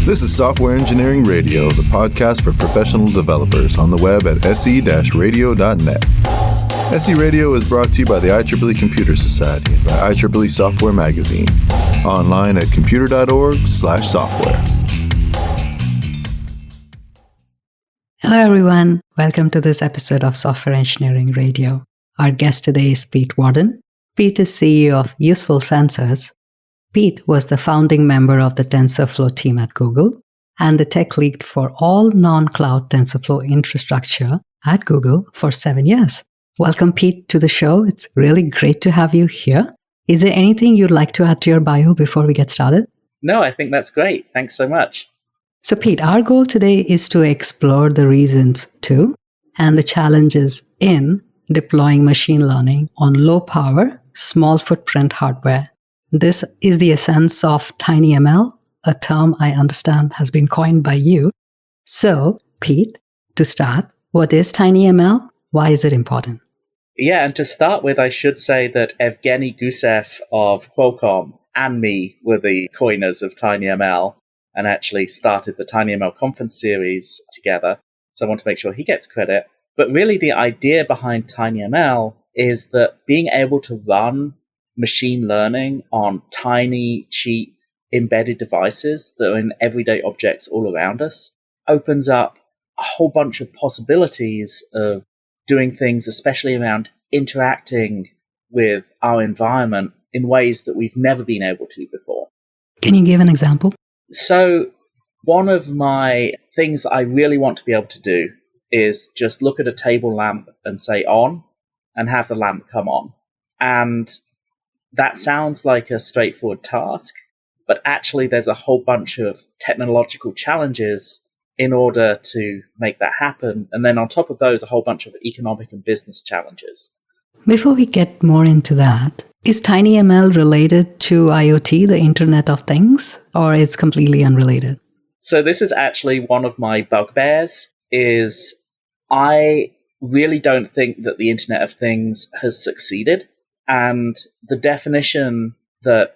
This is Software Engineering Radio, the podcast for professional developers on the web at se-radio.net. SE Radio is brought to you by the IEEE Computer Society and by IEEE Software Magazine. Online at computer.org/software. Hello everyone, welcome to this episode of Software Engineering Radio. Our guest today is Pete Warden. Pete is CEO of Useful Sensors. Pete was the founding member of the TensorFlow team at Google and the tech lead for all non-cloud TensorFlow infrastructure at Google for 7 years. Welcome, Pete, to the show. It's really great to have you here. Is there anything you'd like to add to your bio before we get started? No, I think that's great. Thanks so much. So, Pete, our goal today is to explore the reasons to and the challenges in deploying machine learning on low-power, small-footprint hardware. This is the essence of TinyML, a term I understand has been coined by you. So, Pete, to start, what is TinyML? Why is it important? Yeah, and to start with, I should say that Evgeny Gusev of Qualcomm and me were the coiners of TinyML and actually started the TinyML conference series together. So I want to make sure he gets credit. But really the idea behind TinyML is that being able to run machine learning on tiny, cheap, embedded devices that are in everyday objects all around us opens up a whole bunch of possibilities of doing things, especially around interacting with our environment in ways that we've never been able to before. Can you give an example? So one of my things that I really want to be able to do is just look at a table lamp and say on and have the lamp come on. And that sounds like a straightforward task, but actually there's a whole bunch of technological challenges in order to make that happen. And then on top of those, a whole bunch of economic and business challenges. Before we get more into that, is TinyML related to IoT, the Internet of Things, or it's completely unrelated? So this is actually one of my bugbears, is I really don't think that the Internet of Things has succeeded. And the definition that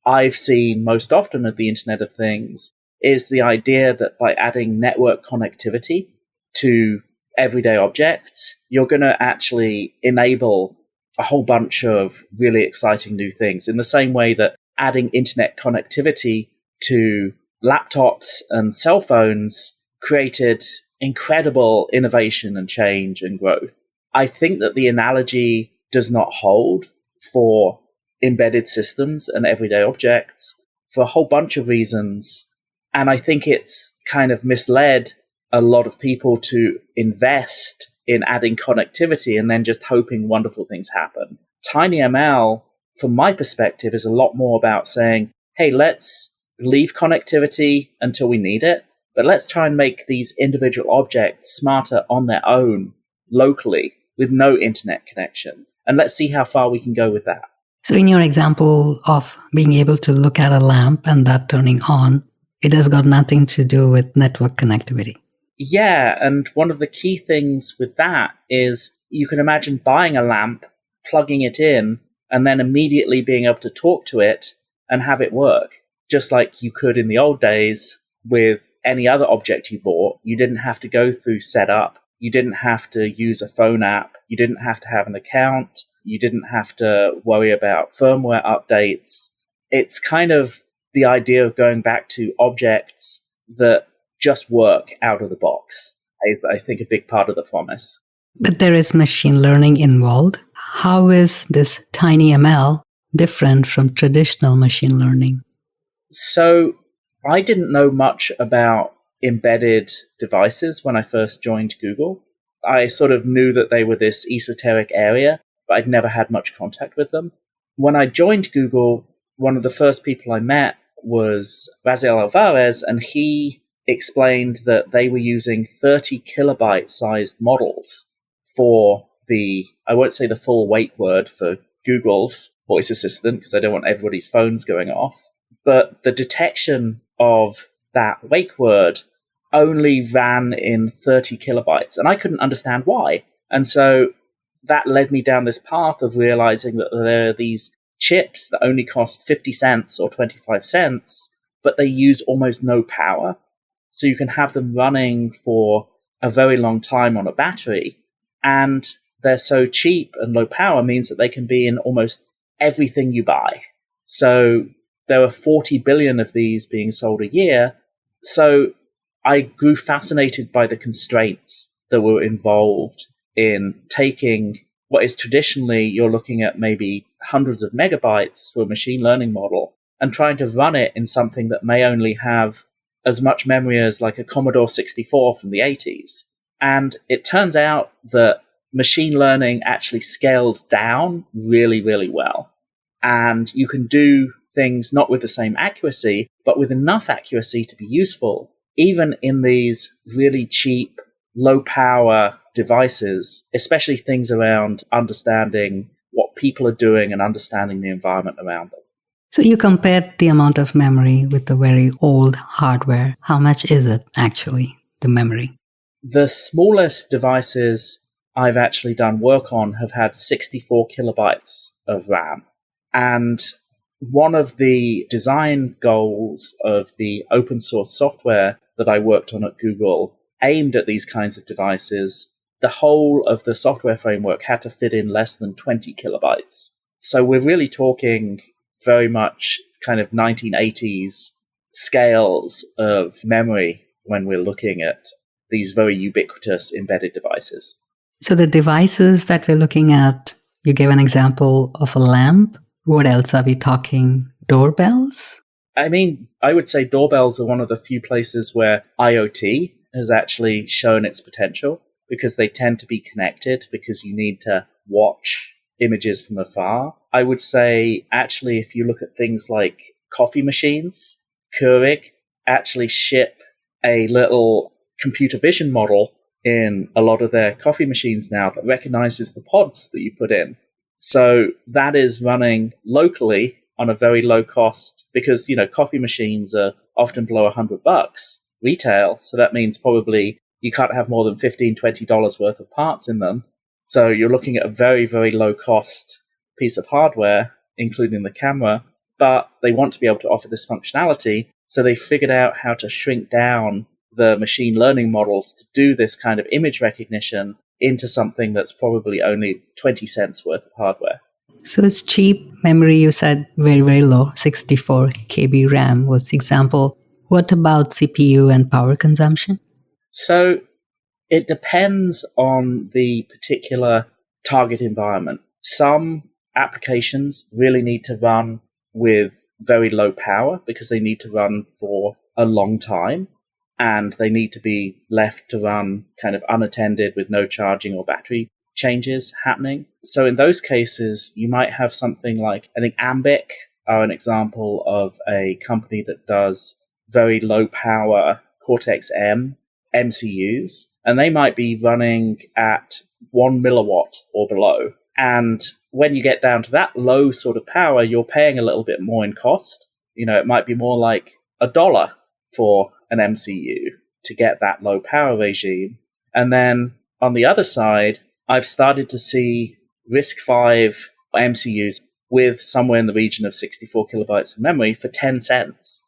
I've seen most often of the Internet of Things is the idea that by adding network connectivity to everyday objects, you're going to actually enable a whole bunch of really exciting new things in the same way that adding internet connectivity to laptops and cell phones created incredible innovation and change and growth. I think that the analogy does not hold for embedded systems and everyday objects for a whole bunch of reasons. And I think it's kind of misled a lot of people to invest in adding connectivity and then just hoping wonderful things happen. TinyML, from my perspective, is a lot more about saying, hey, let's leave connectivity until we need it, but let's try and make these individual objects smarter on their own locally with no internet connection. And let's see how far we can go with that. So in your example of being able to look at a lamp and that turning on, it has got nothing to do with network connectivity. Yeah, and one of the key things with that is you can imagine buying a lamp, plugging it in, and then immediately being able to talk to it and have it work. Just like you could in the old days with any other object you bought. You didn't have to go through setup. You didn't have to use a phone app. You didn't have to have an account. You didn't have to worry about firmware updates. It's kind of the idea of going back to objects that just work out of the box is, I think, a big part of the promise. But there is machine learning involved. How is this TinyML different from traditional machine learning? So I didn't know much about embedded devices when I first joined Google. I sort of knew that they were this esoteric area, but I'd never had much contact with them. When I joined Google, one of the first people I met was Raziel Alvarez, and he explained that they were using 30 kilobyte sized models for I won't say the full wake word for Google's voice assistant, because I don't want everybody's phones going off, but the detection of that wake word only ran in 30 kilobytes, and I couldn't understand why. And so that led me down this path of realizing that there are these chips that only cost 50 cents or 25 cents, but they use almost no power. So you can have them running for a very long time on a battery, and they're so cheap and low power means that they can be in almost everything you buy. So there are 40 billion of these being sold a year. So I grew fascinated by the constraints that were involved in taking what is traditionally, you're looking at maybe hundreds of megabytes for a machine learning model, and trying to run it in something that may only have as much memory as like a Commodore 64 from the 80s. And it turns out that machine learning actually scales down really, really well. And you can do things not with the same accuracy, but with enough accuracy to be useful, even in these really cheap, low-power devices, especially things around understanding what people are doing and understanding the environment around them. So you compared the amount of memory with the very old hardware. How much is it actually, the memory? The smallest devices I've actually done work on have had 64 kilobytes of RAM. And one of the design goals of the open source software that I worked on at Google aimed at these kinds of devices, the whole of the software framework had to fit in less than 20 kilobytes. So we're really talking very much kind of 1980s scales of memory when we're looking at these very ubiquitous embedded devices. So the devices that we're looking at, you gave an example of a lamp. What else are we talking? Doorbells? I mean, I would say doorbells are one of the few places where IoT has actually shown its potential, because they tend to be connected, because you need to watch images from afar. I would say, actually, if you look at things like coffee machines, Keurig actually ship a little computer vision model in a lot of their coffee machines now that recognizes the pods that you put in. So that is running locally on a very low cost, because, coffee machines are often below $100 retail. So that means probably you can't have more than $15, $20 worth of parts in them. So you're looking at a very, very low cost piece of hardware, including the camera, but they want to be able to offer this functionality. So they figured out how to shrink down the machine learning models to do this kind of image recognition into something that's probably only 20 cents worth of hardware. So it's cheap memory, you said very, very low, 64 KB RAM was the example. What about CPU and power consumption? So it depends on the particular target environment. Some applications really need to run with very low power because they need to run for a long time, and they need to be left to run kind of unattended with no charging or battery changes happening. So in those cases, you might have something like, I think Ambic are an example of a company that does very low power Cortex-M MCUs, and they might be running at 1 milliwatt or below. And when you get down to that low sort of power, you're paying a little bit more in cost. It might be more like $1 for an MCU to get that low power regime. And then on the other side, I've started to see RISC-V MCUs with somewhere in the region of 64 kilobytes of memory for 10 cents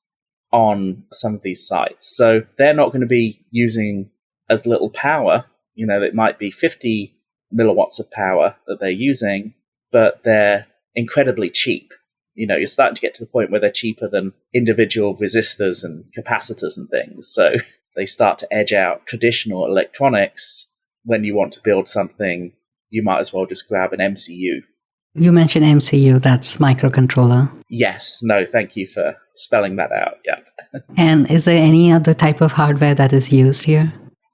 on some of these sites. So they're not going to be using as little power. It might be 50 milliwatts of power that they're using, but they're incredibly cheap. You're starting to get to the point where they're cheaper than individual resistors and capacitors and things. So they start to edge out traditional electronics. When you want to build something, you might as well just grab an MCU. You mentioned MCU, that's microcontroller. Yes. No, thank you for spelling that out. Yeah. And is there any other type of hardware that is used here?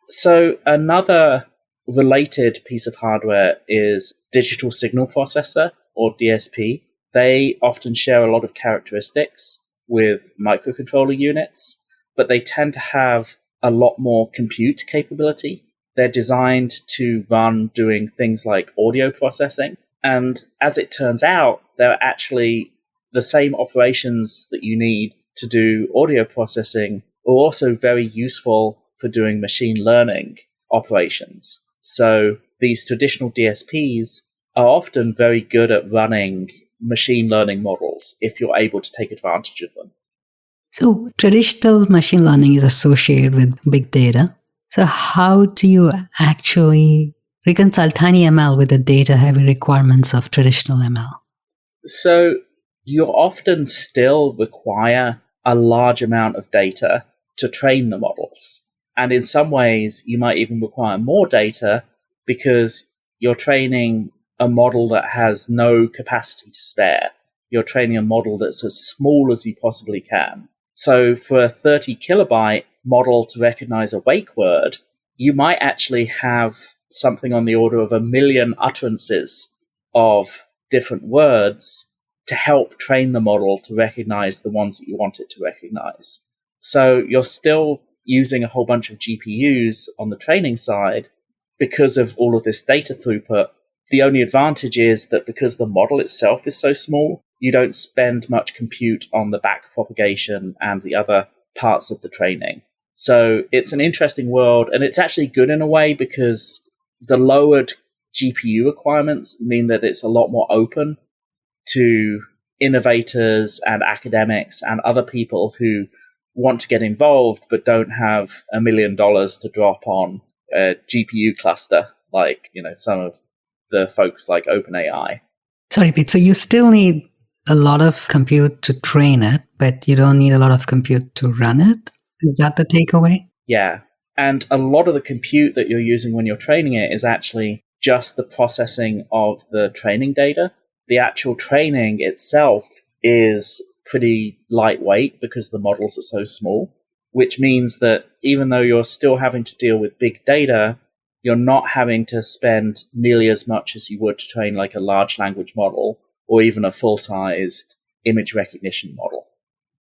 So another related piece of hardware is digital signal processor, or DSP. They often share a lot of characteristics with microcontroller units, but they tend to have a lot more compute capability. They're designed to run doing things like audio processing. And as it turns out, they're actually the same operations that you need to do audio processing are also very useful for doing machine learning operations. So these traditional DSPs are often very good at running machine learning models if you're able to take advantage of them. So traditional machine learning is associated with big data. So how do you actually reconcile TinyML with the data-heavy requirements of traditional ML? So you often still require a large amount of data to train the models. And in some ways, you might even require more data because you're training a model that has no capacity to spare. You're training a model that's as small as you possibly can. So for a 30 kilobyte model to recognize a wake word, you might actually have something on the order of 1 million utterances of different words to help train the model to recognize the ones that you want it to recognize. So you're still using a whole bunch of GPUs on the training side because of all of this data throughput. The only advantage is that because the model itself is so small, you don't spend much compute on the back propagation and the other parts of the training. So it's an interesting world, and it's actually good in a way because the lowered GPU requirements mean that it's a lot more open to innovators and academics and other people who want to get involved but don't have $1 million to drop on a GPU cluster like, some of the folks like OpenAI. Sorry, Pete. So you still need a lot of compute to train it, but you don't need a lot of compute to run it? Is that the takeaway? Yeah. And a lot of the compute that you're using when you're training it is actually just the processing of the training data. The actual training itself is pretty lightweight because the models are so small, which means that even though you're still having to deal with big data, you're not having to spend nearly as much as you would to train like a large language model or even a full-sized image recognition model.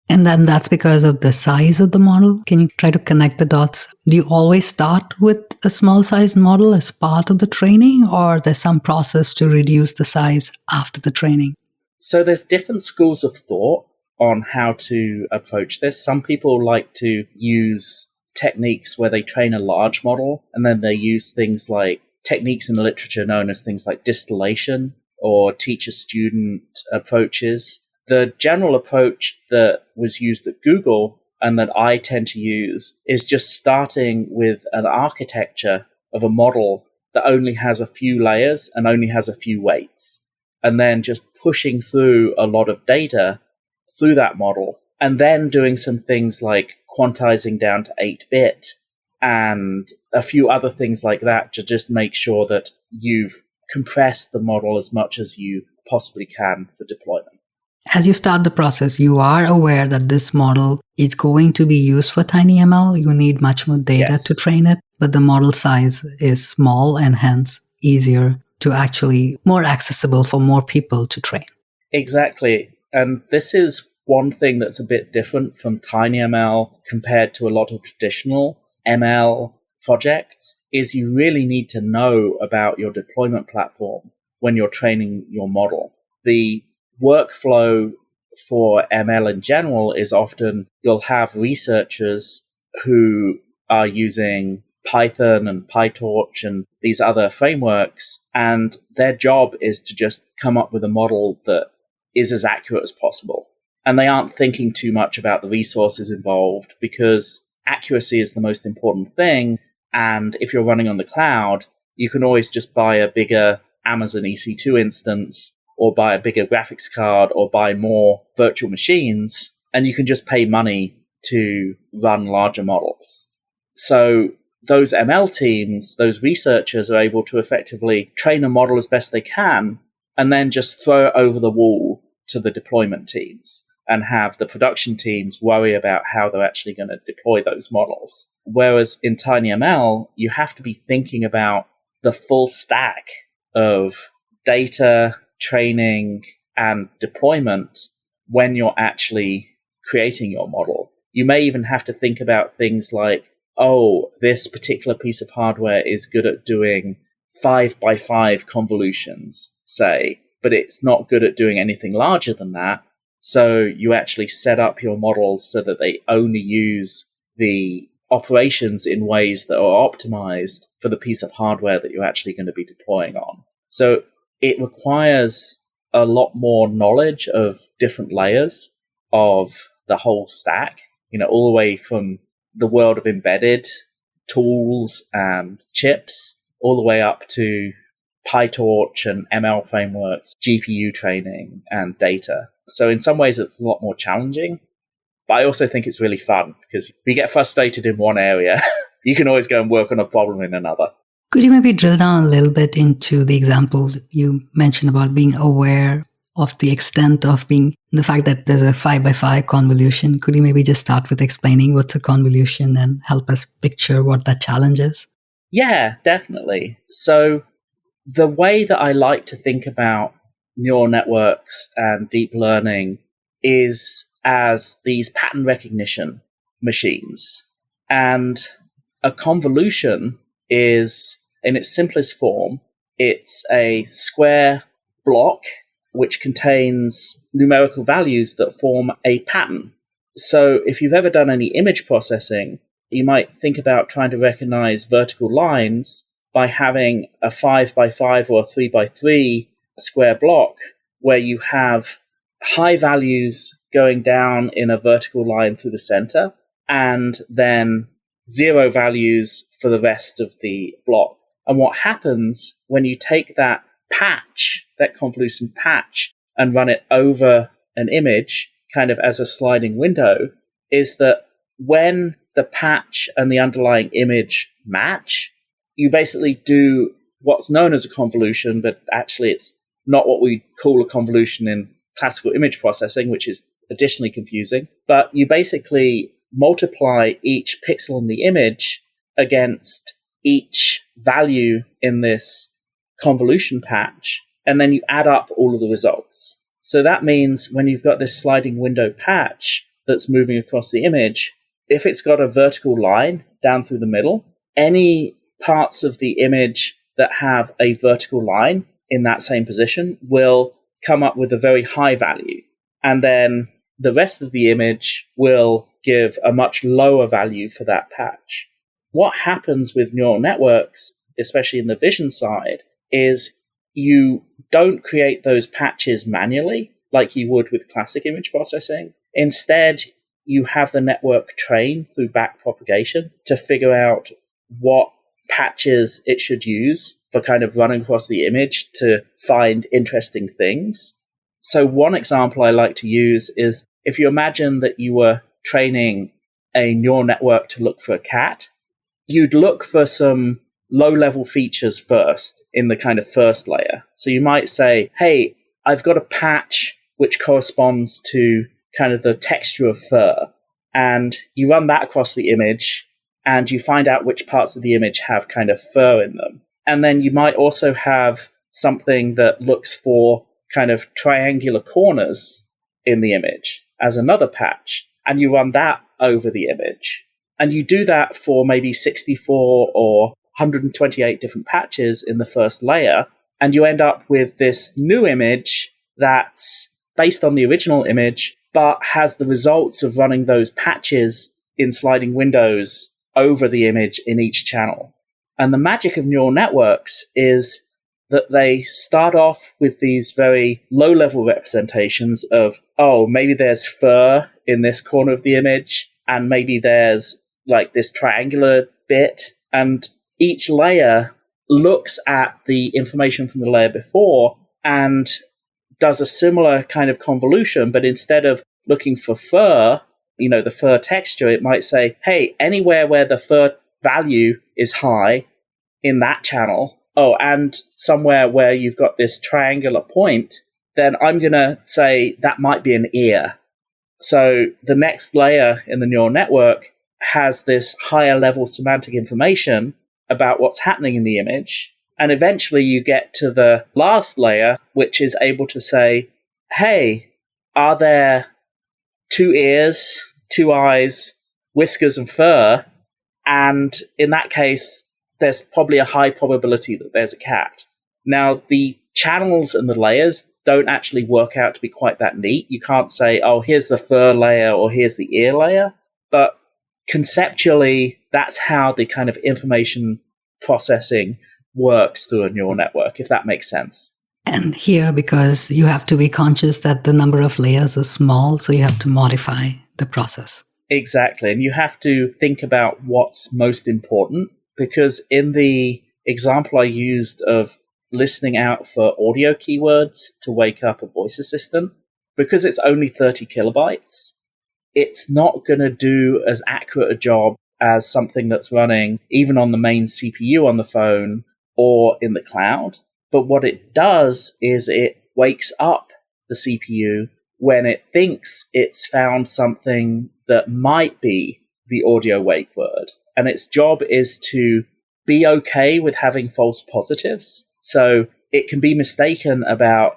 And then that's because of the size of the model. Can you try to connect the dots? Do you always start with a small size model as part of the training, or there's some process to reduce the size after the training? So there's different schools of thought on how to approach this. Some people like to use techniques where they train a large model and then they use things like techniques in the literature known as things like distillation or teacher-student approaches. The general approach that was used at Google and that I tend to use is just starting with an architecture of a model that only has a few layers and only has a few weights, and then just pushing through a lot of data through that model, and then doing some things like quantizing down to 8-bit and a few other things like that to just make sure that you've compressed the model as much as you possibly can for deployment. As you start the process, you are aware that this model is going to be used for TinyML. You need much more data to train it, but the model size is small and hence easier to actually more accessible for more people to train. Exactly. And this is one thing that's a bit different from TinyML compared to a lot of traditional ML projects is you really need to know about your deployment platform when you're training your model. The workflow for ML in general is often you'll have researchers who are using Python and PyTorch and these other frameworks, and their job is to just come up with a model that is as accurate as possible. And they aren't thinking too much about the resources involved because accuracy is the most important thing. And if you're running on the cloud, you can always just buy a bigger Amazon EC2 instance or buy a bigger graphics card or buy more virtual machines, and you can just pay money to run larger models. So those ML teams, those researchers are able to effectively train a model as best they can and then just throw it over the wall to the deployment teams and have the production teams worry about how they're actually going to deploy those models. Whereas in TinyML, you have to be thinking about the full stack of data, training, and deployment when you're actually creating your model. You may even have to think about things like, oh, this particular piece of hardware is good at doing 5x5 convolutions, say, but it's not good at doing anything larger than that. So you actually set up your models so that they only use the operations in ways that are optimized for the piece of hardware that you're actually going to be deploying on. So it requires a lot more knowledge of different layers of the whole stack, all the way from the world of embedded tools and chips, all the way up to PyTorch and ML frameworks, GPU training, and data. So in some ways, it's a lot more challenging. But I also think it's really fun because if you get frustrated in one area, you can always go and work on a problem in another. Could you maybe drill down a little bit into the example you mentioned about being aware of the extent of the fact that there's a 5x5 convolution? Could you maybe just start with explaining what's a convolution and help us picture what that challenge is? Yeah, definitely. So the way that I like to think about neural networks and deep learning is as these pattern recognition machines. And a convolution is, in its simplest form, it's a square block which contains numerical values that form a pattern. So if you've ever done any image processing, you might think about trying to recognize vertical lines by having a 5x5 or a 3x3 square block where you have high values going down in a vertical line through the center and then 0 values for the rest of the block. And what happens when you take that patch, that convolution patch, and run it over an image, kind of as a sliding window, is that when the patch and the underlying image match, you basically do what's known as a convolution, but actually it's not what we call a convolution in classical image processing, which is additionally confusing. But you basically multiply each pixel in the image against each value in this convolution patch, and then you add up all of the results. So that means when you've got this sliding window patch that's moving across the image, if it's got a vertical line down through the middle, any parts of the image that have a vertical line in that same position will come up with a very high value. And then the rest of the image will give a much lower value for that patch. What happens with neural networks, especially in the vision side, is you don't create those patches manually like you would with classic image processing. Instead, you have the network train through backpropagation to figure out what patches it should use for kind of running across the image to find interesting things. So one example I like to use is if you imagine that you were training a neural network to look for a cat, you'd look for some low-level features first in the kind of first layer. So you might say, hey, I've got a patch which corresponds to kind of the texture of fur. And you run that across the image and you find out which parts of the image have kind of fur in them. And then you might also have something that looks for kind of triangular corners in the image as another patch. And you run that over the image. And you do that for maybe 64 or 128 different patches in the first layer. And you end up with this new image that's based on the original image, but has the results of running those patches in sliding windows over the image in each channel. And the magic of neural networks is that they start off with these very low-level representations of, oh, maybe there's fur in this corner of the image, and maybe there's like this triangular bit, and each layer looks at the information from the layer before and does a similar kind of convolution, but instead of looking for fur, the fur texture, it might say, hey, anywhere where the fur value is high in that channel, and somewhere where you've got this triangular point, then I'm going to say that might be an ear. So the next layer in the neural network has this higher level semantic information about what's happening in the image. And eventually you get to the last layer, which is able to say, hey, are there 2 ears, 2 eyes, whiskers, and fur? And in that case, there's probably a high probability that there's a cat. Now, the channels and the layers don't actually work out to be quite that neat. You can't say, oh, here's the fur layer or here's the ear layer. But conceptually, that's how the kind of information processing works through a neural network, if that makes sense. And here, because you have to be conscious that the number of layers is small, so you have to modify the process. Exactly. And you have to think about what's most important, because in the example I used of listening out for audio keywords to wake up a voice assistant, because it's only 30 kilobytes, it's not going to do as accurate a job as something that's running even on the main CPU on the phone or in the cloud. But what it does is it wakes up the CPU when it thinks it's found something that might be the audio wake word. And its job is to be okay with having false positives. So it can be mistaken about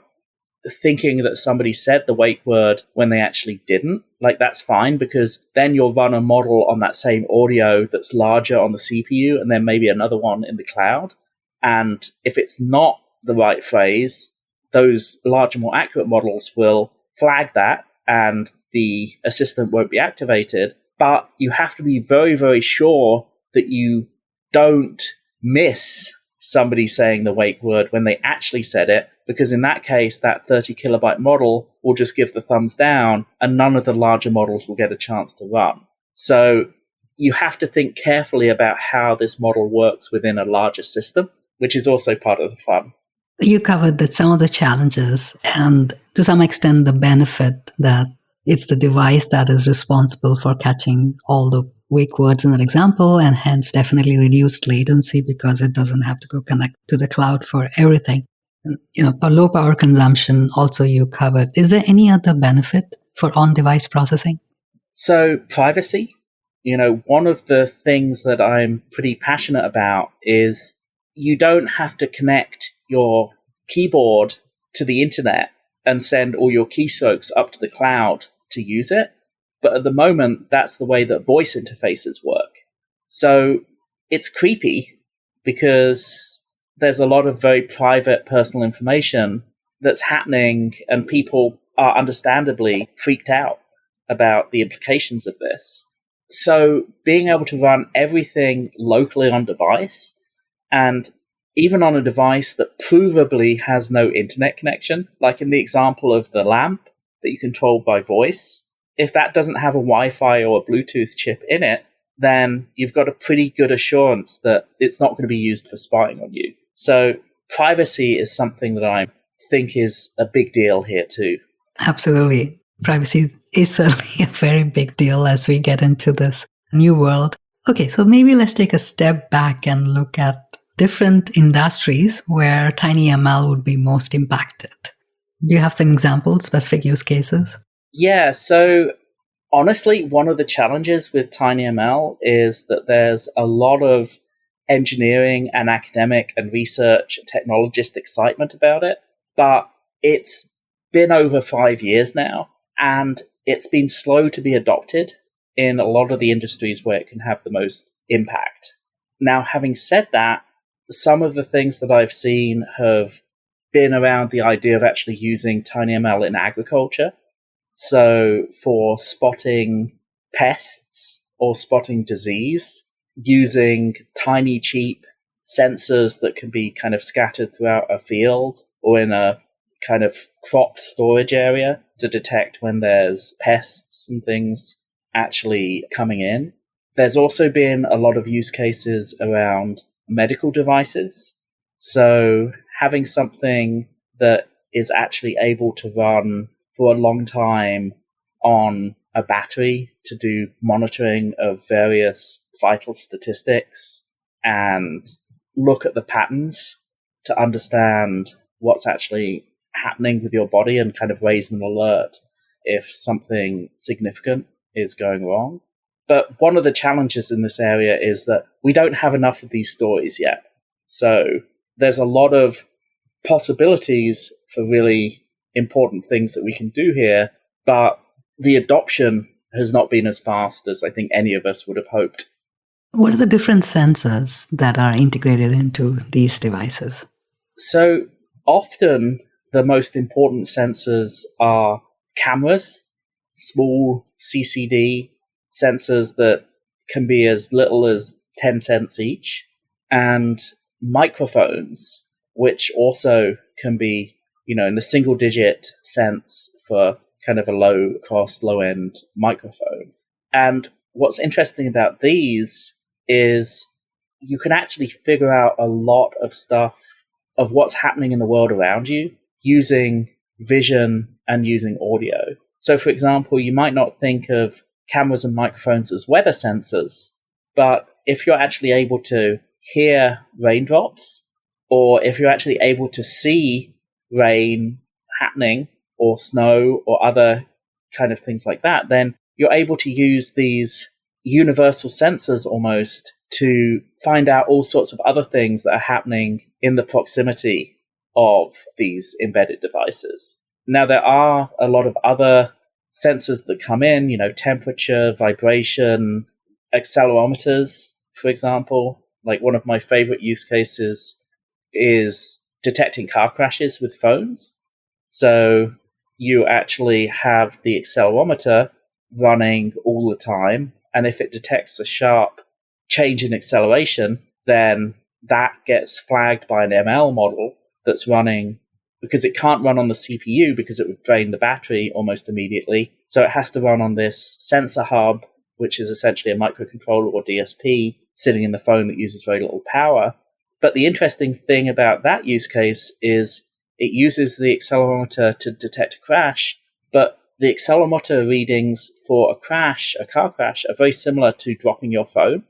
thinking that somebody said the wake word when they actually didn't. Like, that's fine, because then you'll run a model on that same audio that's larger on the CPU and then maybe another one in the cloud. And if it's not the right phrase, those larger, more accurate models will flag that and the assistant won't be activated. But you have to be very, very sure that you don't miss somebody saying the wake word when they actually said it, because in that case, that 30 kilobyte model will just give the thumbs down and none of the larger models will get a chance to run. So you have to think carefully about how this model works within a larger system, which is also part of the fun. You covered some of the challenges and to some extent the benefit that it's the device that is responsible for catching all the wake words in that example, and hence definitely reduced latency because it doesn't have to go connect to the cloud for everything. And, low power consumption also you covered. Is there any other benefit for on-device processing? So privacy, one of the things that I'm pretty passionate about is you don't have to connect your keyboard to the internet and send all your keystrokes up to the cloud to use it. But at the moment, that's the way that voice interfaces work. So it's creepy because there's a lot of very private personal information that's happening, and people are understandably freaked out about the implications of this. So being able to run everything locally on device, and even on a device that provably has no internet connection, like in the example of the lamp that you control by voice, if that doesn't have a Wi-Fi or a Bluetooth chip in it, then you've got a pretty good assurance that it's not going to be used for spying on you. So privacy is something that I think is a big deal here too. Absolutely. Privacy is certainly a very big deal as we get into this new world. Okay, so maybe let's take a step back and look at different industries where TinyML would be most impacted. Do you have some examples, specific use cases? Yeah, so honestly, one of the challenges with TinyML is that there's a lot of engineering and academic and research and technologist excitement about it, but it's been over 5 years now, and it's been slow to be adopted in a lot of the industries where it can have the most impact. Now, having said that, some of the things that I've seen have been around the idea of actually using TinyML in agriculture. So for spotting pests or spotting disease, using tiny, cheap sensors that can be kind of scattered throughout a field or in a kind of crop storage area to detect when there's pests and things actually coming in. There's also been a lot of use cases around medical devices. So having something that is actually able to run for a long time on a battery to do monitoring of various vital statistics and look at the patterns to understand what's actually happening with your body and kind of raise an alert if something significant is going wrong. But one of the challenges in this area is that we don't have enough of these stories yet. So there's a lot of possibilities for really important things that we can do here, but the adoption has not been as fast as I think any of us would have hoped. What are the different sensors that are integrated into these devices? So often the most important sensors are cameras, small CCD sensors that can be as little as 10 cents each, and microphones, which also can be in the single digit sense for kind of a low cost, low end microphone. And what's interesting about these is you can actually figure out a lot of stuff of what's happening in the world around you using vision and using audio. So, for example, you might not think of cameras and microphones as weather sensors, but if you're actually able to hear raindrops, or if you're actually able to see rain happening, or snow, or other kind of things like that, then you're able to use these universal sensors almost to find out all sorts of other things that are happening in the proximity of these embedded devices. Now, there are a lot of other sensors that come in, temperature, vibration, accelerometers, for example. Like one of my favorite use cases is detecting car crashes with phones. So you actually have the accelerometer running all the time, and if it detects a sharp change in acceleration, then that gets flagged by an ML model that's running, because it can't run on the CPU because it would drain the battery almost immediately. So it has to run on this sensor hub, which is essentially a microcontroller or DSP sitting in the phone that uses very little power. But the interesting thing about that use case is it uses the accelerometer to detect a crash, but the accelerometer readings for a car crash, are very similar to dropping your phone.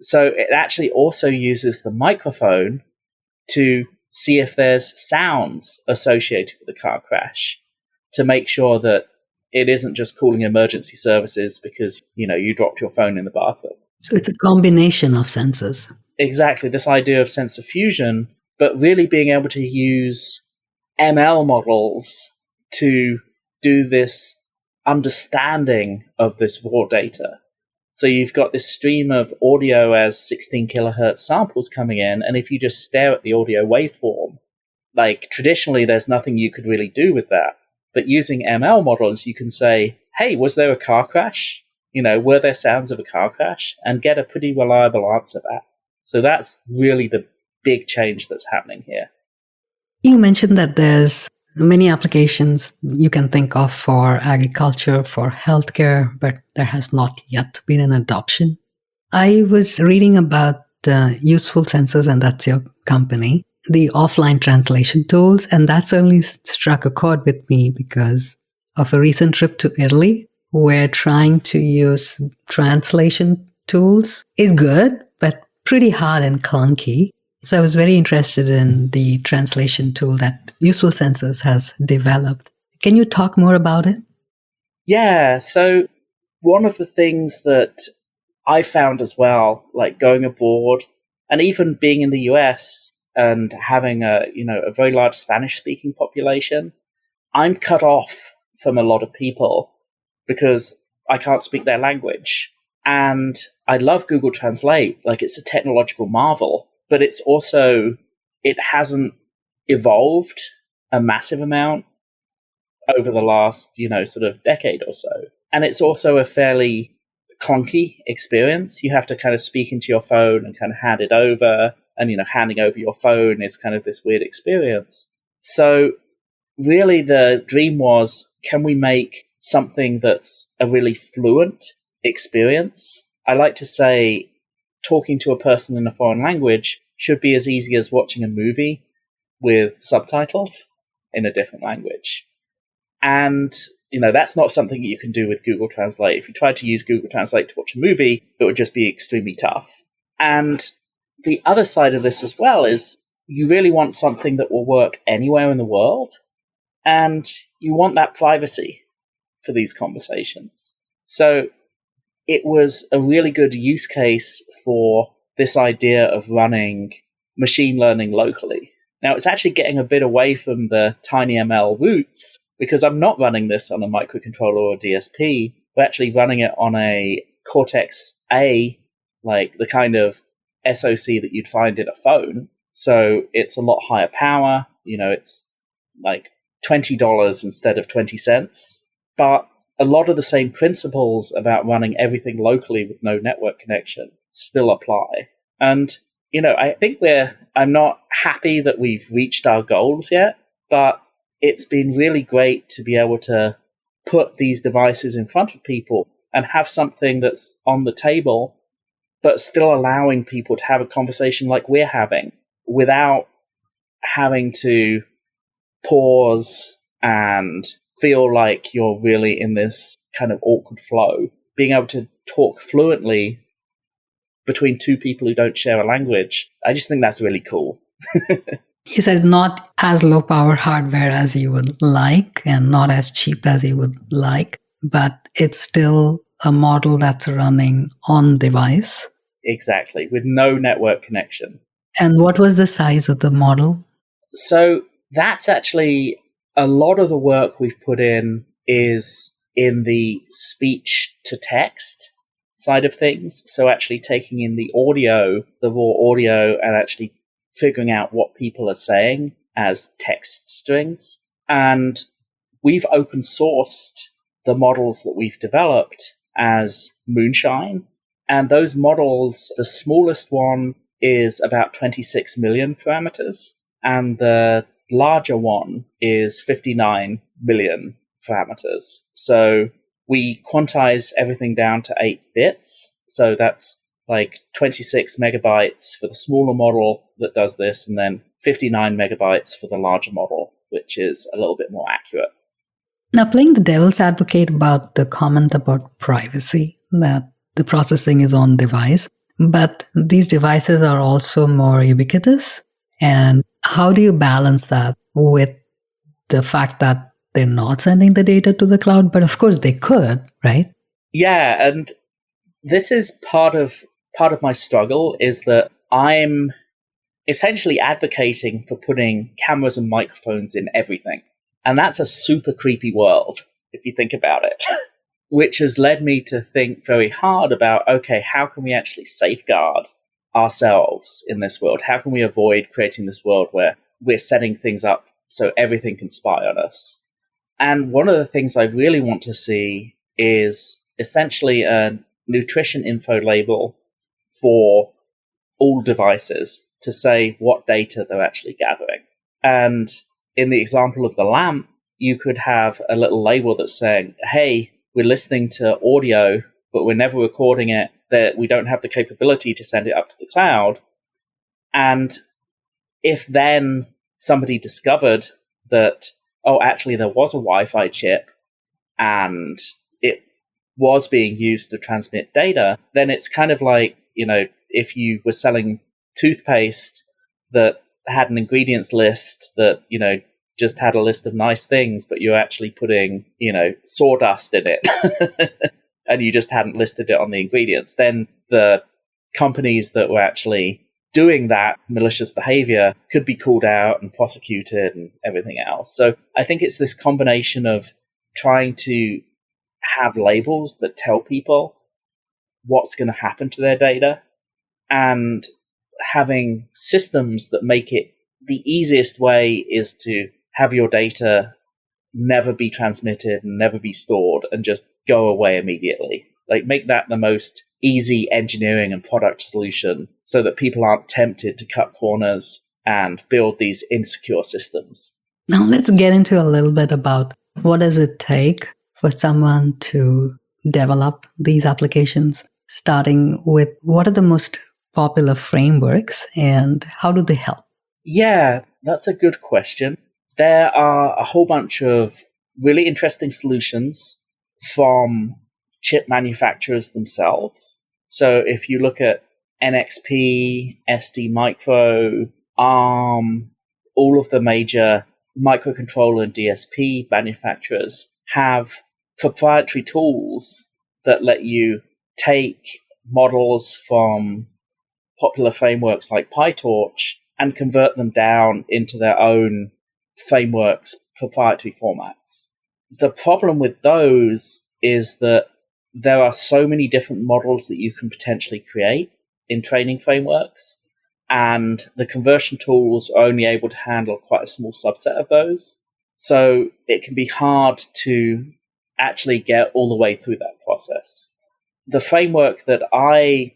So it actually also uses the microphone to see if there's sounds associated with the car crash to make sure that it isn't just calling emergency services because, you dropped your phone in the bathroom. So it's a combination of sensors. Exactly, this idea of sensor fusion, but really being able to use ML models to do this understanding of this raw data. So you've got this stream of audio as 16 kilohertz samples coming in, and if you just stare at the audio waveform, like traditionally there's nothing you could really do with that. But using ML models, you can say, hey, was there a car crash? Were there sounds of a car crash? And get a pretty reliable answer back. So that's really the big change that's happening here. You mentioned that there's many applications you can think of for agriculture, for healthcare, but there has not yet been an adoption. I was reading about Useful Sensors, and that's your company, the offline translation tools, and that certainly struck a chord with me because of a recent trip to Italy, where trying to use translation tools is good, but pretty hard and clunky. So I was very interested in the translation tool that Useful Sensors has developed. Can you talk more about it? Yeah, so one of the things that I found as well, like going abroad and even being in the US and having a very large Spanish-speaking population, I'm cut off from a lot of people because I can't speak their language. And I love Google Translate, like it's a technological marvel. But it hasn't evolved a massive amount over the last, sort of decade or so. And it's also a fairly clunky experience. You have to kind of speak into your phone and kind of hand it over. And, handing over your phone is kind of this weird experience. So really the dream was, can we make something that's a really fluent experience? I like to say, talking to a person in a foreign language should be as easy as watching a movie with subtitles in a different language. And, that's not something you can do with Google Translate. If you tried to use Google Translate to watch a movie, it would just be extremely tough. And the other side of this as well is you really want something that will work anywhere in the world. And you want that privacy for these conversations. So it was a really good use case for this idea of running machine learning locally. Now, it's actually getting a bit away from the TinyML roots because I'm not running this on a microcontroller or DSP. We're actually running it on a Cortex-A, like the kind of SoC that you'd find in a phone. So it's a lot higher power. It's like $20 instead of 20 cents. But a lot of the same principles about running everything locally with no network connection still apply. And, I think I'm not happy that we've reached our goals yet, but it's been really great to be able to put these devices in front of people and have something that's on the table, but still allowing people to have a conversation like we're having without having to pause and feel like you're really in this kind of awkward flow. Being able to talk fluently between two people who don't share a language, I just think that's really cool. You said not as low power hardware as you would like and not as cheap as you would like, but it's still a model that's running on device. Exactly, with no network connection. And what was the size of the model? So that's actually a lot of the work we've put in is in the speech to text side of things. So actually taking in the audio, the raw audio, and actually figuring out what people are saying as text strings. And we've open sourced the models that we've developed as Moonshine. And those models, the smallest one is about 26 million parameters, and the larger one is 59 million parameters. So we quantize everything down to 8 bits. So that's like 26 megabytes for the smaller model that does this, and then 59 megabytes for the larger model, which is a little bit more accurate. Now, playing the devil's advocate about the comment about privacy, that the processing is on device, but these devices are also more ubiquitous. And how do you balance that with the fact that they're not sending the data to the cloud? But of course they could, right? Yeah, and this is part of my struggle, is that I'm essentially advocating for putting cameras and microphones in everything. And that's a super creepy world, if you think about it, which has led me to think very hard about, okay, how can we actually safeguard ourselves in this world? How can we avoid creating this world where we're setting things up so everything can spy on us? And one of the things I really want to see is essentially a nutrition info label for all devices to say what data they're actually gathering. And in the example of the lamp, you could have a little label that's saying, hey, we're listening to audio, but we're never recording it, that we don't have the capability to send it up to the cloud. And if then somebody discovered that, oh, actually there was a Wi-Fi chip and it was being used to transmit data, then it's kind of like, if you were selling toothpaste that had an ingredients list that, just had a list of nice things, but you're actually putting, sawdust in it and you just hadn't listed it on the ingredients, then the companies that were actually doing that malicious behavior could be called out and prosecuted and everything else. So I think it's this combination of trying to have labels that tell people what's going to happen to their data and having systems that make it the easiest way is to have your data never be transmitted and never be stored and just go away immediately. Like, make that the most easy engineering and product solution so that people aren't tempted to cut corners and build these insecure systems. Now let's get into a little bit about what does it take for someone to develop these applications, starting with what are the most popular frameworks and how do they help? Yeah, that's a good question. There are a whole bunch of really interesting solutions from chip manufacturers themselves. So if you look at NXP, ST Micro, ARM, all of the major microcontroller and DSP manufacturers have proprietary tools that let you take models from popular frameworks like PyTorch and convert them down into their own frameworks, proprietary formats. The problem with those is that there are so many different models that you can potentially create in training frameworks, and the conversion tools are only able to handle quite a small subset of those. So it can be hard to actually get all the way through that process. The framework that I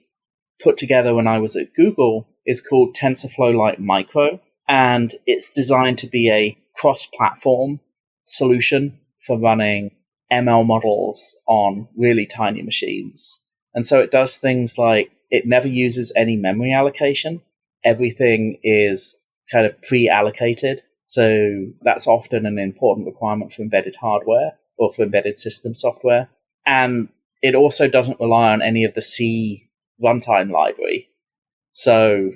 put together when I was at Google is called TensorFlow Lite Micro, and it's designed to be a cross-platform solution for running ML models on really tiny machines. And so it does things like it never uses any memory allocation. Everything is kind of pre-allocated. So that's often an important requirement for embedded hardware or for embedded system software. And it also doesn't rely on any of the C runtime library. So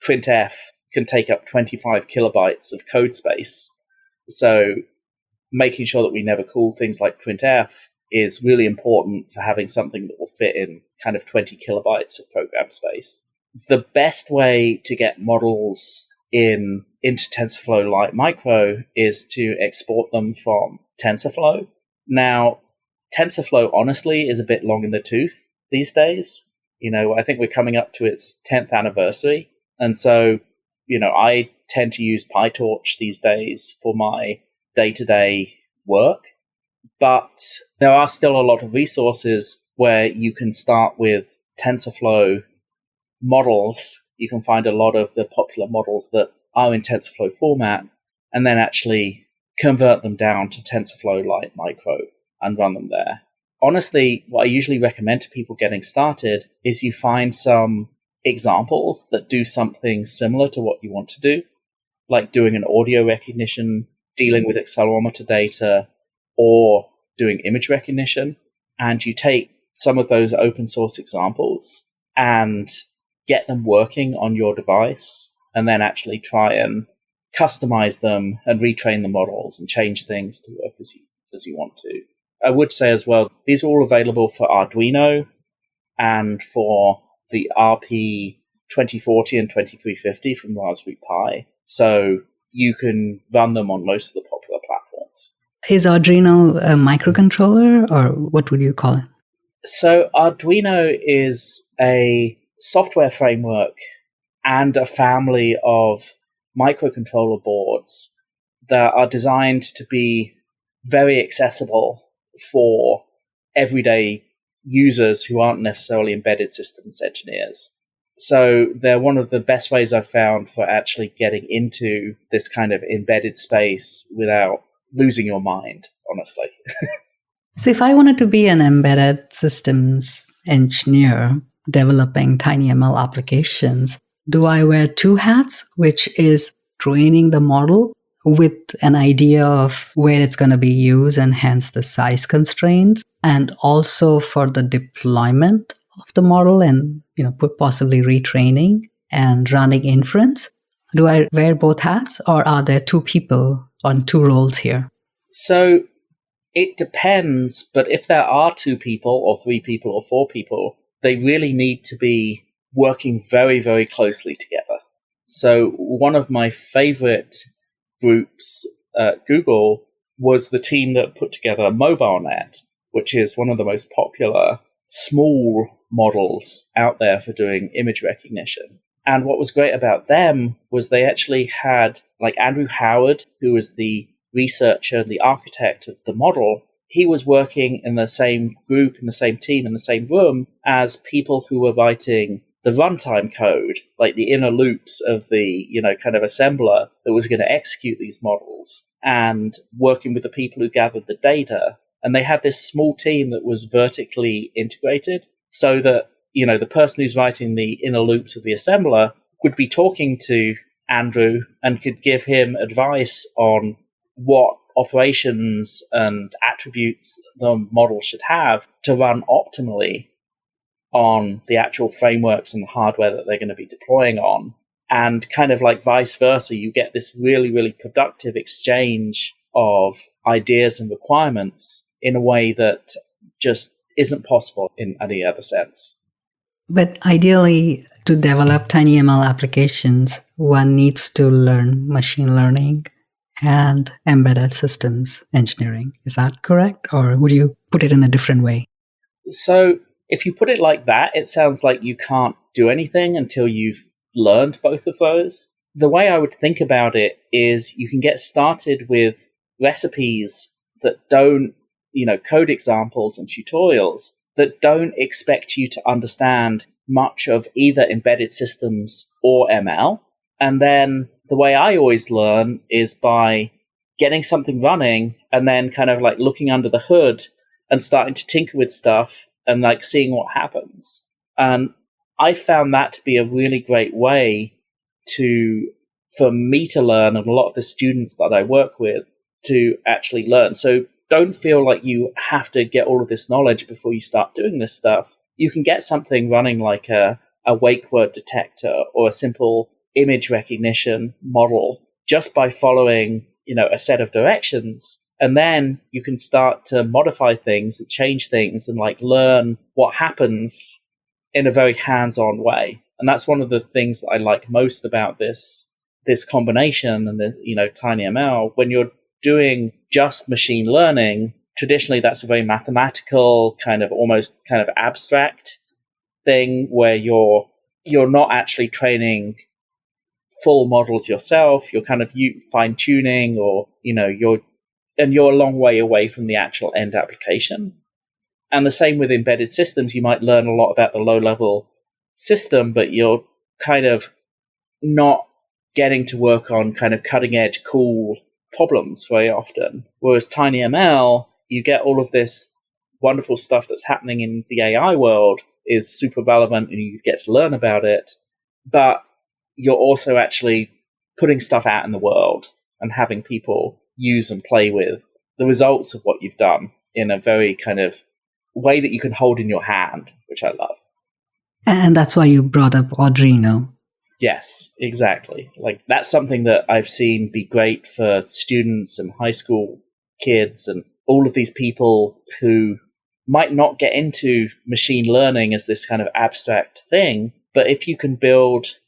printf can take up 25 kilobytes of code space. So making sure that we never call things like printf is really important for having something that will fit in kind of 20 kilobytes of program space. The best way to get models into TensorFlow Lite Micro is to export them from TensorFlow. Now, TensorFlow, honestly, is a bit long in the tooth these days. I think we're coming up to its 10th anniversary. And so, I tend to use PyTorch these days for my day-to-day work. But there are still a lot of resources where you can start with TensorFlow models. You can find a lot of the popular models that are in TensorFlow format and then actually convert them down to TensorFlow Lite Micro and run them there. Honestly, what I usually recommend to people getting started is you find some examples that do something similar to what you want to do, like doing an audio recognition, dealing with accelerometer data, or doing image recognition. And you take some of those open source examples and get them working on your device, and then actually try and customize them and retrain the models and change things to work as you want to. I would say as well, these are all available for Arduino and for the RP 2040 and 2350 from Raspberry Pi. So you can run them on most of the popular platforms. Is Arduino a microcontroller, or what would you call it? So Arduino is a software framework and a family of microcontroller boards that are designed to be very accessible for everyday users who aren't necessarily embedded systems engineers. So they're one of the best ways I've found for actually getting into this kind of embedded space without losing your mind, honestly. So if I wanted to be an embedded systems engineer developing TinyML applications, do I wear two hats, which is training the model with an idea of where it's going to be used and hence the size constraints, and also for the deployment of the model and possibly retraining and running inference? Do I wear both hats, or are there two people on two roles here? So it depends, but if there are two people or three people or four people, they really need to be working very, very closely together. So one of my favorite groups at Google was the team that put together MobileNet, which is one of the most popular small models out there for doing image recognition. And what was great about them was they actually had, like Andrew Howard, who was the researcher, the architect of the model, he was working in the same group, in the same team, in the same room as people who were writing the runtime code, like the inner loops of the, kind of assembler that was going to execute these models, and working with the people who gathered the data. And they had this small team that was vertically integrated so that, the person who's writing the inner loops of the assembler would be talking to Andrew and could give him advice on what operations and attributes the model should have to run optimally on the actual frameworks and the hardware that they're going to be deploying on. And kind of like vice versa, you get this really, really productive exchange of ideas and requirements in a way that just isn't possible in any other sense. But ideally, to develop TinyML applications, one needs to learn machine learning and embedded systems engineering. Is that correct? Or would you put it in a different way? So if you put it like that, it sounds like you can't do anything until you've learned both of those. The way I would think about it is you can get started with recipes that don't, code examples and tutorials that don't expect you to understand much of either embedded systems or ML. And then the way I always learn is by getting something running and then kind of like looking under the hood and starting to tinker with stuff and like seeing what happens. And I found that to be a really great way for me to learn, and a lot of the students that I work with to actually learn. So don't feel like you have to get all of this knowledge before you start doing this stuff. You can get something running like a wake word detector or a simple image recognition model just by following, a set of directions. And then you can start to modify things and change things and like learn what happens in a very hands-on way. And that's one of the things that I like most about this combination and the, TinyML. When you're doing just machine learning, traditionally that's a very mathematical almost abstract thing where you're not actually training full models yourself. You're fine tuning, or you're a long way away from the actual end application. And the same with embedded systems. You might learn a lot about the low level system, but you're kind of not getting to work on cutting edge cool problems very often. Whereas TinyML, you get all of this wonderful stuff that's happening in the AI world is super relevant and you get to learn about it, but you're also actually putting stuff out in the world and having people use and play with the results of what you've done in a very way that you can hold in your hand, which I love. And that's why you brought up Arduino. Yes, exactly. Like that's something that I've seen be great for students and high school kids and all of these people who might not get into machine learning as this kind of abstract thing. But if you can build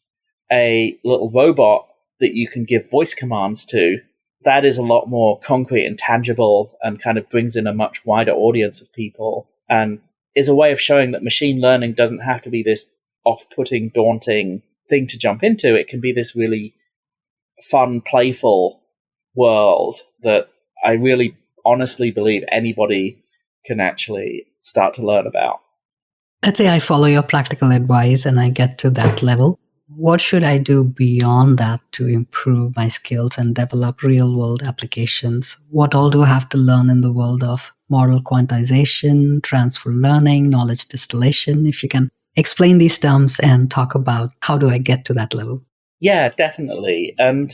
a little robot that you can give voice commands to, that is a lot more concrete and tangible and brings in a much wider audience of people and is a way of showing that machine learning doesn't have to be this off-putting, daunting thing to jump into. It can be this really fun, playful world that I really honestly believe anybody can actually start to learn about. Let's say I follow your practical advice and I get to that level. What should I do beyond that to improve my skills and develop real-world applications? What all do I have to learn in the world of model quantization, transfer learning, knowledge distillation? If you can explain these terms and talk about how do I get to that level? Yeah, definitely. And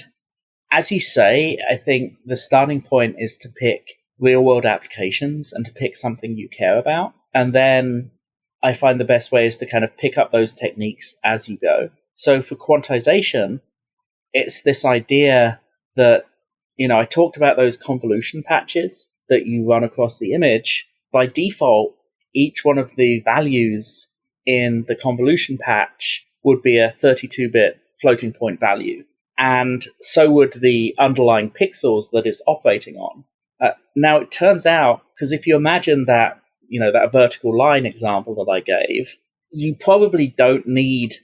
as you say, I think the starting point is to pick real-world applications and to pick something you care about. And then I find the best way is to pick up those techniques as you go. So for quantization, it's this idea that, I talked about those convolution patches that you run across the image. By default, each one of the values in the convolution patch would be a 32-bit floating point value. And so would the underlying pixels that it's operating on. Now, it turns out, because if you imagine that, that vertical line example that I gave, you probably don't need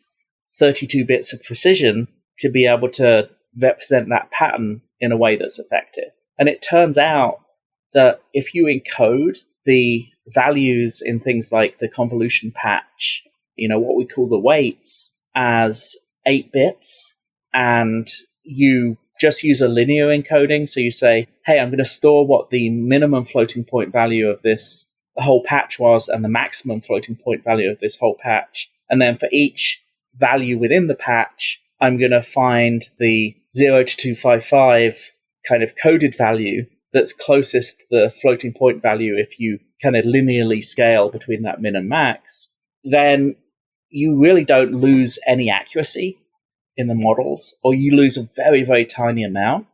32 bits of precision to be able to represent that pattern in a way that's effective. And it turns out that if you encode the values in things like the convolution patch, what we call the weights, as 8 bits, and you just use a linear encoding, so you say, hey, I'm going to store what the minimum floating point value of this whole patch was and the maximum floating point value of this whole patch. And then for each value within the patch, I'm going to find the 0 to 255 coded value that's closest to the floating point value if you linearly scale between that min and max. Then you really don't lose any accuracy in the models, or you lose a very, very tiny amount.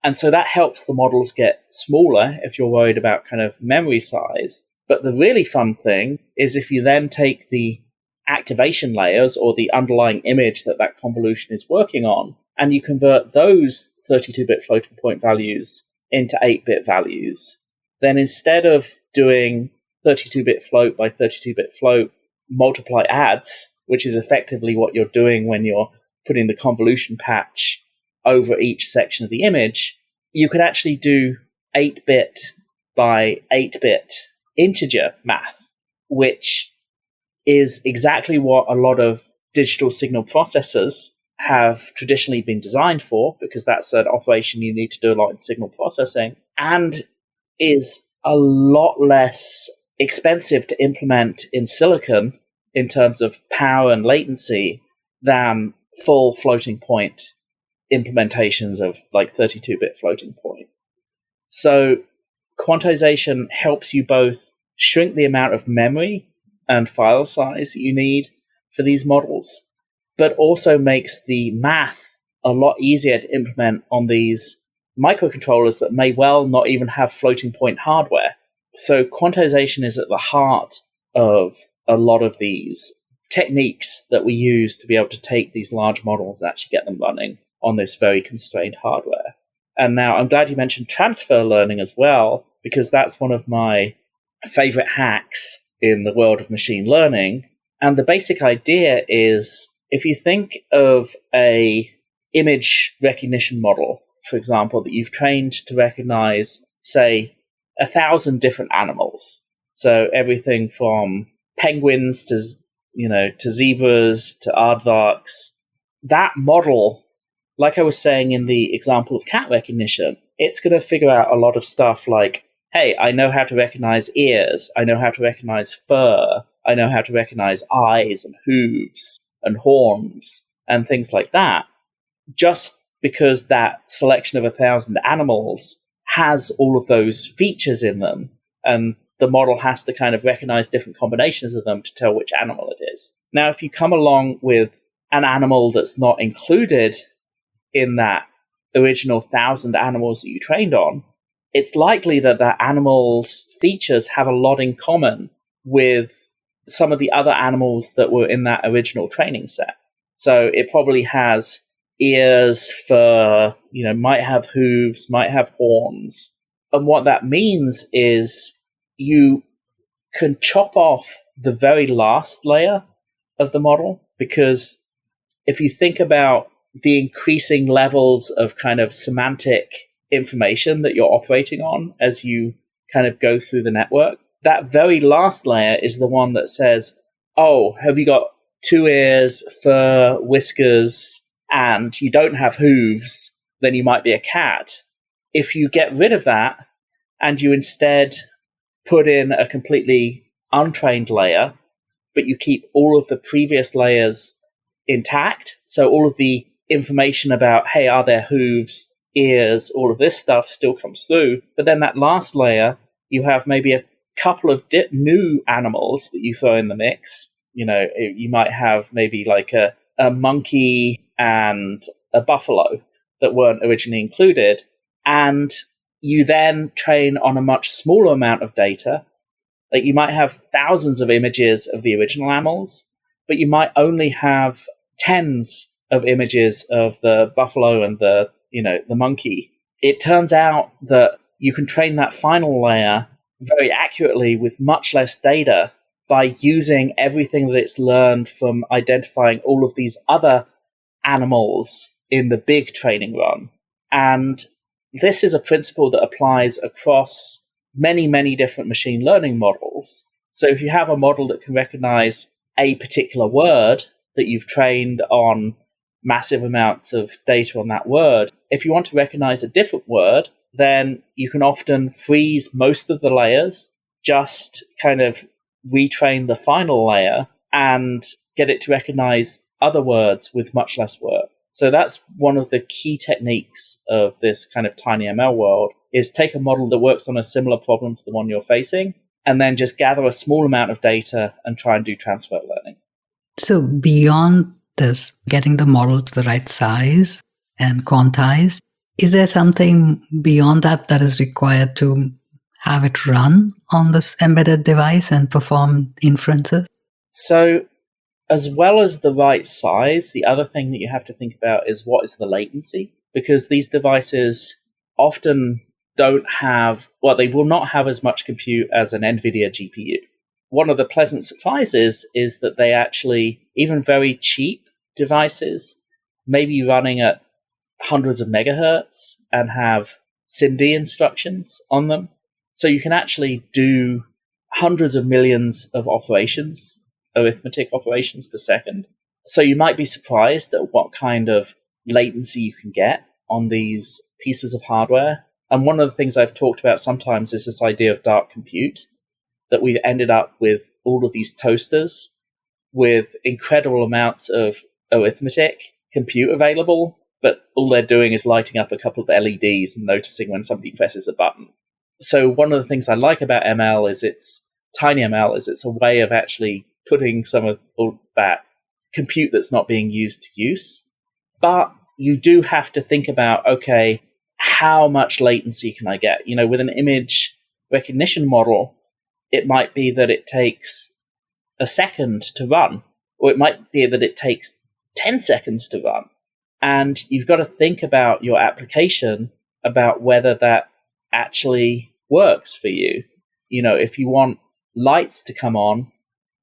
And so that helps the models get smaller if you're worried about memory size. But the really fun thing is if you then take the activation layers or the underlying image that convolution is working on, and you convert those 32-bit floating point values into 8-bit values, then instead of doing 32-bit float by 32-bit float multiply adds, which is effectively what you're doing when you're putting the convolution patch over each section of the image, you could actually do 8-bit by 8-bit integer math, which is exactly what a lot of digital signal processors have traditionally been designed for, because that's an operation you need to do a lot in signal processing, and is a lot less expensive to implement in silicon in terms of power and latency than full floating point implementations of like 32-bit floating point. So quantization helps you both shrink the amount of memory and file size that you need for these models, but also makes the math a lot easier to implement on these microcontrollers that may well not even have floating point hardware. So quantization is at the heart of a lot of these techniques that we use to be able to take these large models and actually get them running on this very constrained hardware. And now I'm glad you mentioned transfer learning as well, because that's one of my favorite hacks in the world of machine learning. And the basic idea is, if you think of a image recognition model, for example, that you've trained to recognize, say, 1,000 different animals. So everything from penguins to zebras to aardvarks. That model, like I was saying in the example of cat recognition, it's going to figure out a lot of stuff like, hey, I know how to recognize ears, I know how to recognize fur, I know how to recognize eyes and hooves and horns and things like that, just because that selection of 1,000 animals has all of those features in them, and the model has to kind of recognize different combinations of them to tell which animal it is. Now, if you come along with an animal that's not included in that original 1,000 animals that you trained on, it's likely that that animal's features have a lot in common with some of the other animals that were in that original training set. So it probably has ears, fur, might have hooves, might have horns. And what that means is you can chop off the very last layer of the model, because if you think about the increasing levels of kind of semantic information that you're operating on as you kind of go through the network, that very last layer is the one that says, oh, have you got 2 ears, fur, whiskers, and you don't have hooves, then you might be a cat. If you get rid of that and you instead put in a completely untrained layer, but you keep all of the previous layers intact, so all of the information about, hey, are there hooves, ears, all of this stuff still comes through, but then that last layer, you have maybe a couple of new animals that you throw in the mix. You might have maybe like a monkey and a buffalo that weren't originally included, and you then train on a much smaller amount of data. Like, you might have thousands of images of the original animals, but you might only have tens of images of the buffalo and the monkey. It turns out that you can train that final layer very accurately with much less data by using everything that it's learned from identifying all of these other animals in the big training run. And this is a principle that applies across many, many different machine learning models. So if you have a model that can recognize a particular word that you've trained on massive amounts of data on that word, if you want to recognize a different word, then you can often freeze most of the layers, just kind of retrain the final layer and get it to recognize other words with much less work. So that's one of the key techniques of this kind of TinyML world, is take a model that works on a similar problem to the one you're facing, and then just gather a small amount of data and try and do transfer learning. So beyond this, getting the model to the right size and quantized, is there something beyond that that is required to have it run on this embedded device and perform inferences? So as well as the right size, the other thing that you have to think about is what is the latency, because these devices often don't have, they will not have as much compute as an NVIDIA GPU. One of the pleasant surprises is that they actually, even very cheap devices, may be running at hundreds of megahertz and have SIMD instructions on them. So you can actually do hundreds of millions of operations, arithmetic operations per second. So you might be surprised at what kind of latency you can get on these pieces of hardware. And one of the things I've talked about sometimes is this idea of dark compute, that we've ended up with all of these toasters with incredible amounts of arithmetic compute available, but all they're doing is lighting up a couple of LEDs and noticing when somebody presses a button. So one of the things I like about ML is TinyML is a way of actually putting some of all that compute that's not being used to use. But you do have to think about, okay, how much latency can I get? With an image recognition model, it might be that it takes a second to run, or it might be that it takes 10 seconds to run. And you've got to think about your application, about whether that actually works for you. If you want lights to come on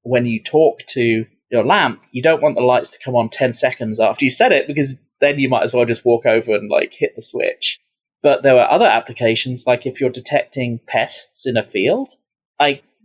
when you talk to your lamp, you don't want the lights to come on 10 seconds after you set it, because then you might as well just walk over and hit the switch. But there are other applications, like if you're detecting pests in a field,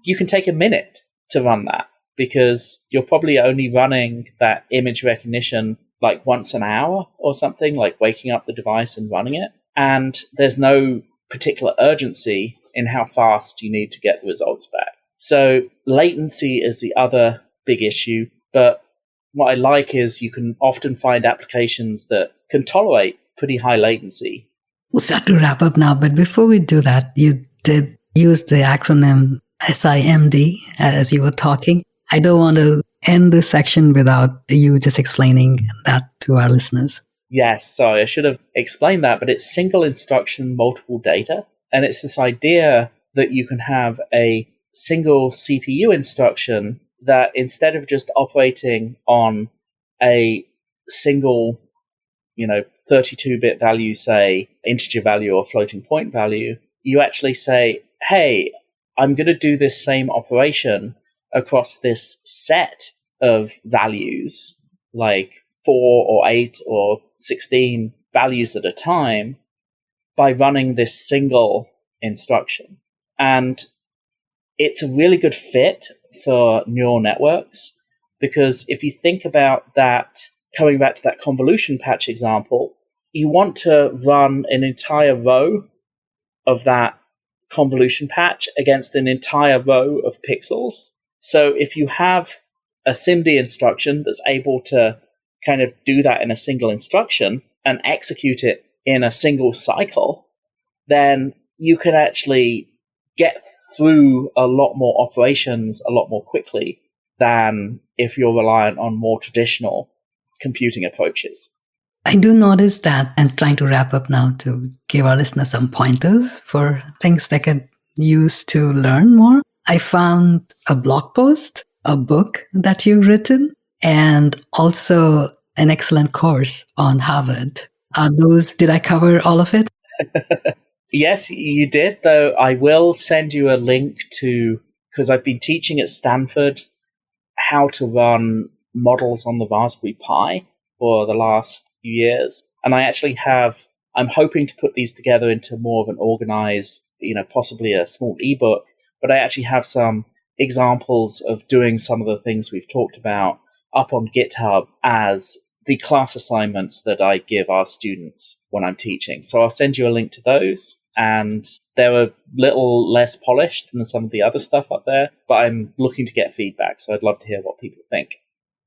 you can take a minute to run that, because you're probably only running that image recognition once an hour or something, like waking up the device and running it. And there's no particular urgency in how fast you need to get the results back. So latency is the other big issue. But what I like is you can often find applications that can tolerate pretty high latency. We'll start to wrap up now, but before we do that, you did use the acronym SIMD as you were talking. I don't want to end this section without you just explaining that to our listeners. Yes, sorry, I should have explained that, but it's single instruction, multiple data. And it's this idea that you can have a single CPU instruction that, instead of just operating on a single, 32-bit value, say integer value or floating point value, you actually say, hey, I'm going to do this same operation across this set of values, like 4 or 8 or 16 values at a time, by running this single instruction. And it's a really good fit for neural networks, because if you think about that, coming back to that convolution patch example, you want to run an entire row of that convolution patch against an entire row of pixels. So if you have a SIMD instruction that's able to kind of do that in a single instruction and execute it in a single cycle, then you can actually get through a lot more operations a lot more quickly than if you're reliant on more traditional computing approaches. I do notice that, and trying to wrap up now to give our listeners some pointers for things they could use to learn more. I found a blog post, a book that you've written, and also an excellent course on Harvard. Did I cover all of it? Yes, you did, though I will send you a link to, because I've been teaching at Stanford how to run models on the Raspberry Pi for the last few years. And I'm hoping to put these together into more of an organized, possibly a small ebook, but I actually have some examples of doing some of the things we've talked about up on GitHub as the class assignments that I give our students when I'm teaching. So I'll send you a link to those. And they're a little less polished than some of the other stuff up there, but I'm looking to get feedback, so I'd love to hear what people think.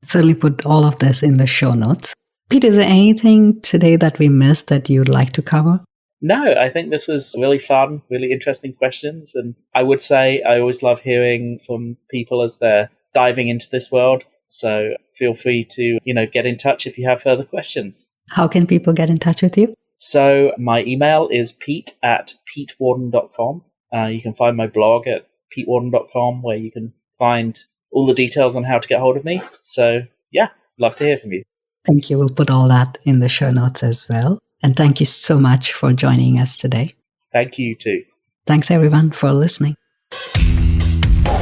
Certainly put all of this in the show notes. Pete, is there anything today that we missed that you'd like to cover? No, I think this was really fun, really interesting questions. And I would say I always love hearing from people as they're diving into this world. So feel free to, get in touch if you have further questions. How can people get in touch with you? So my email is pete@petewarden.com. You can find my blog at petewarden.com, where you can find all the details on how to get hold of me. So yeah, love to hear from you. Thank you. We'll put all that in the show notes as well. And thank you so much for joining us today. Thank you too. Thanks everyone for listening.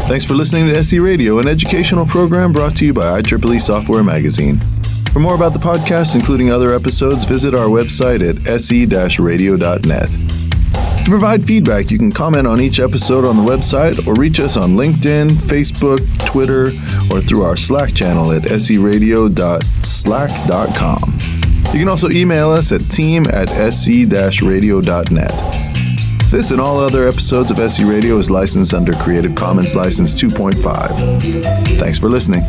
Thanks for listening to SE Radio, an educational program brought to you by IEEE Software Magazine. For more about the podcast, including other episodes, visit our website at se-radio.net. To provide feedback, you can comment on each episode on the website or reach us on LinkedIn, Facebook, Twitter, or through our Slack channel at seradio.slack.com. You can also email us at team@se-radio.net. This and all other episodes of SE Radio is licensed under Creative Commons License 2.5. Thanks for listening.